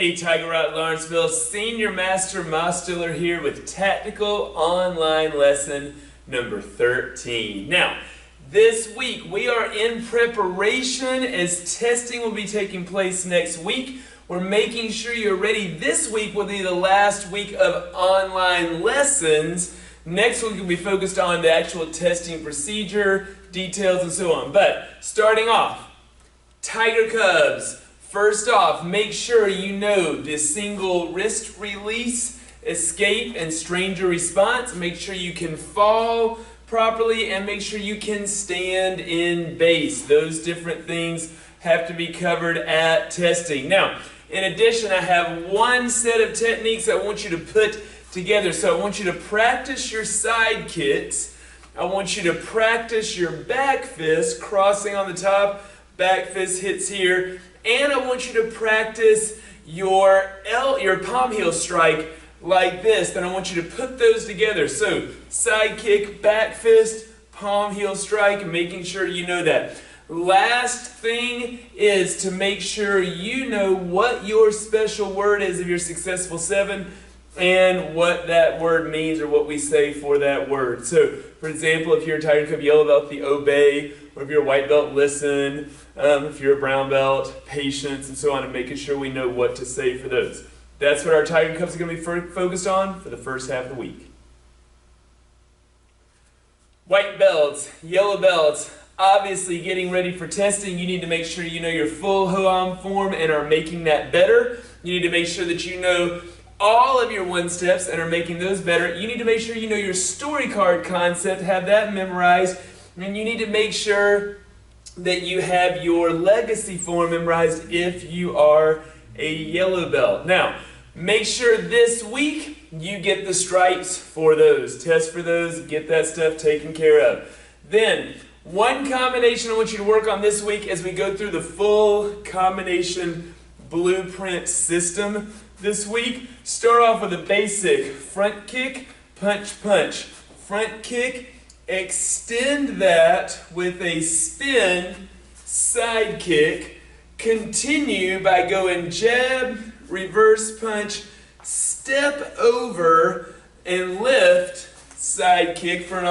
Hey, Tiger Rock Lawrenceville, Senior Master Mostiller here with Tactical Online Lesson number 13. Now, this week we are in preparation as testing will be taking place next week. We're making sure you're ready. This week will be the last week of online lessons. Next week will be focused on the actual testing procedure, details, and so on. But starting off, Tiger Cubs. First off, make sure you know the single wrist release, escape, and stranger response. Make sure you can fall properly and make sure you can stand in base. Those different things have to be covered at testing. Now, in addition, I have one set of techniques I want you to put together. So I want you to practice your side kicks. I want you to practice your back fist, crossing on the top, back fist hits here. And I want you to practice your palm heel strike like this. Then I want you to put those together. So side kick, back fist, palm heel strike, making sure you know that. Last thing is to make sure you know what your special word is of your successful 7 and what that word means or what we say for that word. So, for example, if you're a Tiger Cub yellow belt, the obey, or if you're a white belt, listen. If you're a brown belt, patience, and so on, and making sure we know what to say for those. That's what our Tiger Cubs are going to be focused on for the first half of the week. White belts, yellow belts, obviously getting ready for testing, you need to make sure you know your full Hoam form and are making that better. You need to make sure that you know all of your one steps and are making those better. You need to make sure you know your story card concept, have that memorized, and you need to make sure that you have your legacy form memorized if you are a yellow belt. Now, make sure this week you get the stripes for those. Test for those, get that stuff taken care of. Then, one combination I want you to work on this week as we go through the full combination blueprint system this week. Start off with a basic front kick, punch, punch. Front kick, extend that with a spin, side kick. Continue by going jab, reverse punch, step over, and lift, side kick for an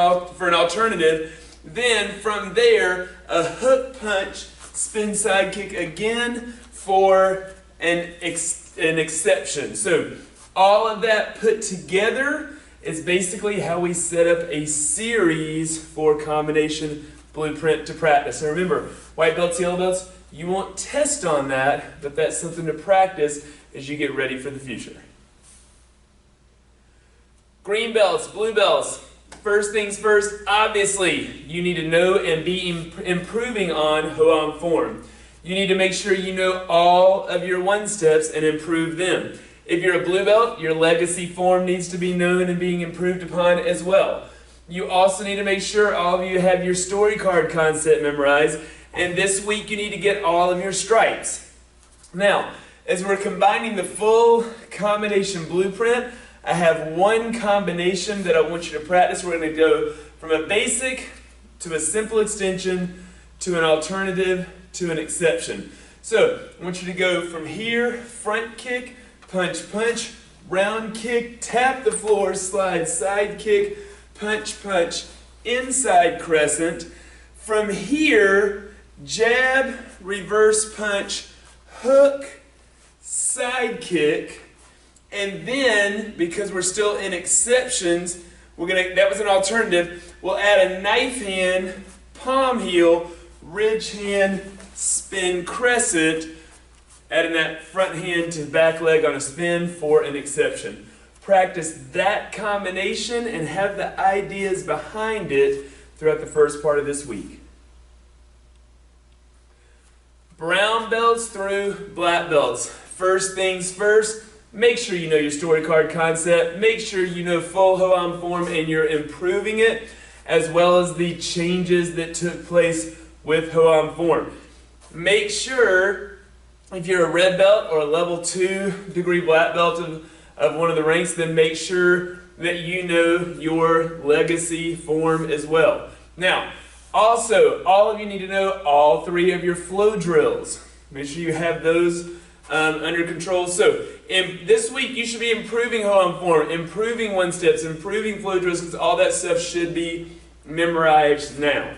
alternative. Then from there, a hook punch, spin side kick again for an exception. So all of that put together is basically how we set up a series for combination blueprint to practice. And remember, white belts, yellow belts, you won't test on that, but that's something to practice as you get ready for the future. Green belts, blue belts. First things first, obviously, you need to know and be improving on Hoam form. You need to make sure you know all of your one steps and improve them. If you're a blue belt, your legacy form needs to be known and being improved upon as well. You also need to make sure all of you have your story card concept memorized, and this week you need to get all of your stripes. Now, as we're combining the full combination blueprint, I have one combination that I want you to practice. We're going to go from a basic to a simple extension to an alternative to an exception. So, I want you to go from here, front kick, punch, punch, round kick, tap the floor, slide, side kick, punch, punch, inside crescent. From here, jab, reverse punch, hook, side kick, and then, because we're still in exceptions, that was an alternative, we'll add a knife hand, palm heel, ridge hand, spin crescent, adding that front hand to back leg on a spin for an exception. Practice that combination and have the ideas behind it throughout the first part of this week. Brown belts through black belts. First things first, make sure you know your story card concept. Make sure you know full Hoam form and you're improving it, as well as the changes that took place with Hoam form. Make sure, if you're a red belt or a level 2 degree black belt of one of the ranks, then make sure that you know your legacy form as well. Now, also, all of you need to know all 3 of your flow drills. Make sure you have those under control. So this week you should be improving home form, improving one steps, improving flow drills, because all that stuff should be memorized now.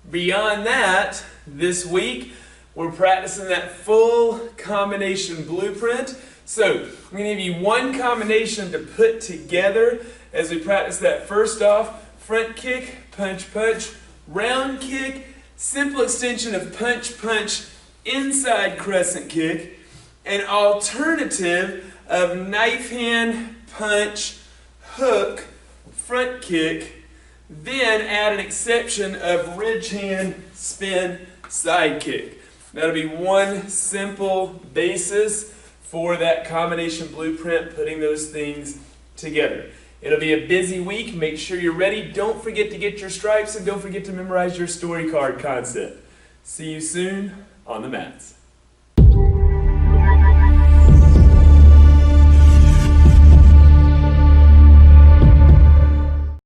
Beyond that, this week we're practicing that full combination blueprint. So I'm going to give you one combination to put together as we practice that. First off, front kick, punch, punch, round kick, simple extension of punch, punch, inside crescent kick, an alternative of knife hand, punch, hook, front kick, then add an exception of ridge hand, spin, side kick. That'll be one simple basis for that combination blueprint, putting those things together. It'll be a busy week. Make sure you're ready. Don't forget to get your stripes and don't forget to memorize your story card concept. See you soon on the mats.